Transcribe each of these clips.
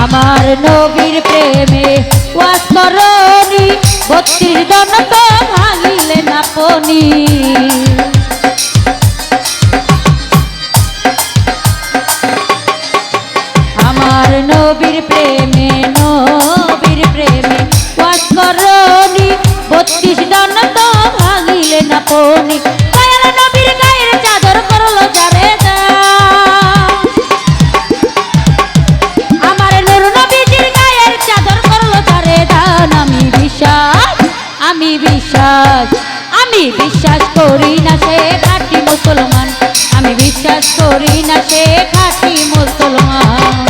আমার নবীর প্রেমে ওয়াজ করনি ৩২ দন্ত ভাঙিলে না পনি আমার নবীর প্রেমে ওয়াজ করনি ৩২ দন্ত ভাঙিলে না পনি দয়াল নবীর গায়ের চাদর করলো যারে আমি বিশ্বাস করি না সে খাঁটি মুসলমান আমি বিশ্বাস করি না সে খাঁটি মুসলমান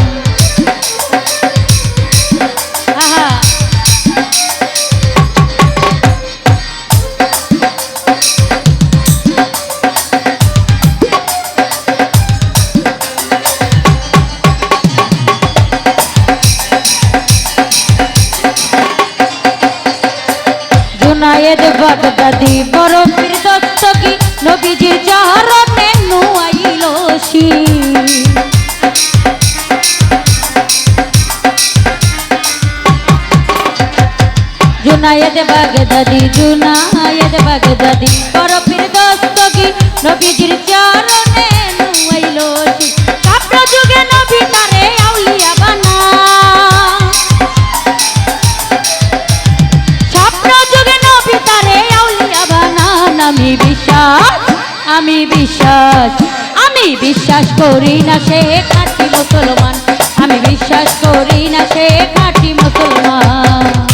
জুনায়েদ বাগদাদি বড় পীর দস্তগী নবীজির চরণে নুয়াইল শির জুনায়েদ বাগদাদি বড় পীর দস্তগী নবীজির চরণে নুয়াইল শির কাব্র যুগে নবী তারে আউলিয়া বানা আমি বিশ্বাস করি না সে খাঁটি মুসলমান আমি বিশ্বাস করি না সে খাঁটি মুসলমান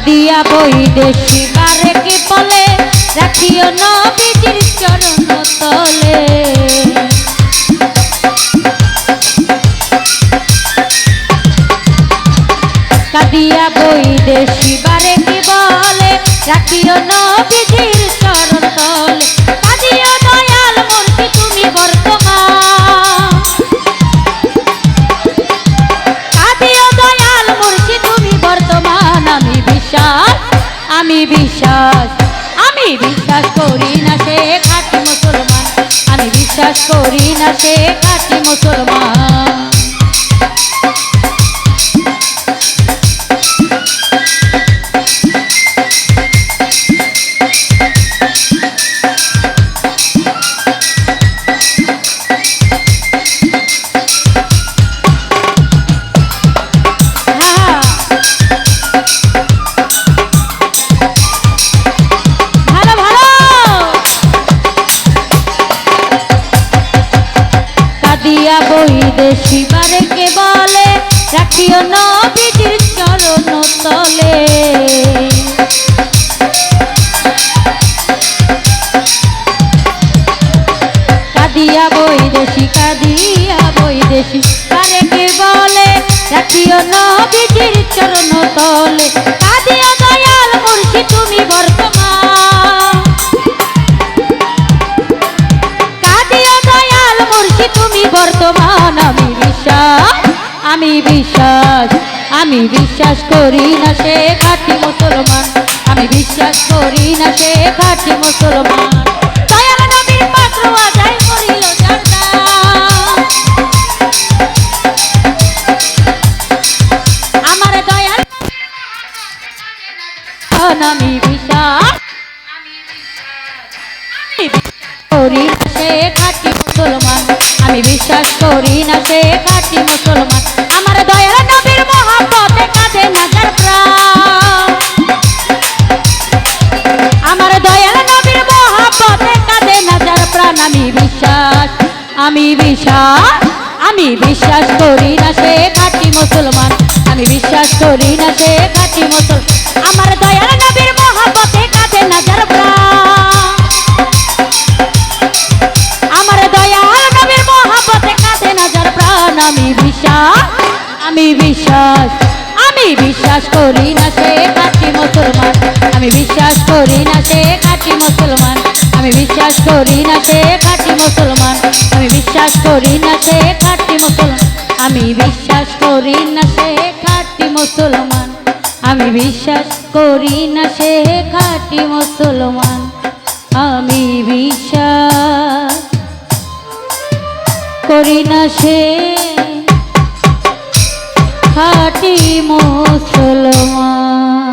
দিয়া বৈদেশী বারেকে বলে রাখিও নবীজির চরণ তলে কাদিয়া বৈদেশী বারেকে বলে রাখিও নবীজির চরণ তলে কাদিয়া দয়াল মূর্তি তুমি বর্তমান কাদিয়া দয়াল মূর্তি তুমি বর্তমান আমি বিশ্বাস করি না সে খাঁটি মুসলমান আমি বিশ্বাস করি না সে খাঁটি মুসলমান বৈদেশী বারেকে বলে রাখিও নবীজির চরণ তলে কাদিয়া বৈদেশী বারেকে বলে রাখিও নবীজির চরণ তলে কাদিয়া দয়াল মূর্তি তুমি বর্তমান কাদিয়া দয়াল মূর্তি তুমি বর্তমান আমি বিশ্বাস করি না সে খাঁটি মুসলমান আমি বিশ্বাস করি না সে খাঁটি মুসলমান দয়াল নবীর পাত্র আদায় করিল জারদা আমার দয়াল আমি বিশ্বাস করি না সে খাঁটি মুসলমান আমি বিশ্বাস করি না সে খাঁটি মুসলমান আমার দয়াল নবীর মহব্বতে কাঁদে নাজার প্রাণ আমার দয়াল নবীর মহব্বতে কাঁদে নাজার প্রাণ আমি বিশ্বাস করি না সে খাঁটি মুসলমান আমি বিশ্বাস করি না সে খাঁটি মুসলমান আমার দয়াল নবীর মহব্বতে কাঁদে নাজার প্রাণ আমার দয়াল নবীর মহব্বতে কাঁদে নাজার প্রাণ আমি বিশ্বাস করি না সে খাঁটি মুসলমান আমি বিশ্বাস করি না সে খাঁটি মুসলমান আমি বিশ্বাস করি না সে খাঁটি মুসলমান আমি বিশ্বাস করি না সে খাঁটি মুসলমান আমি বিশ্বাস করি না সে খাঁটি মুসলমান আমি বিশ্বাস করি না সে খাঁটি মুসলমান আমি বিশ্বাস করি না সে খাঁটি মুসলমান।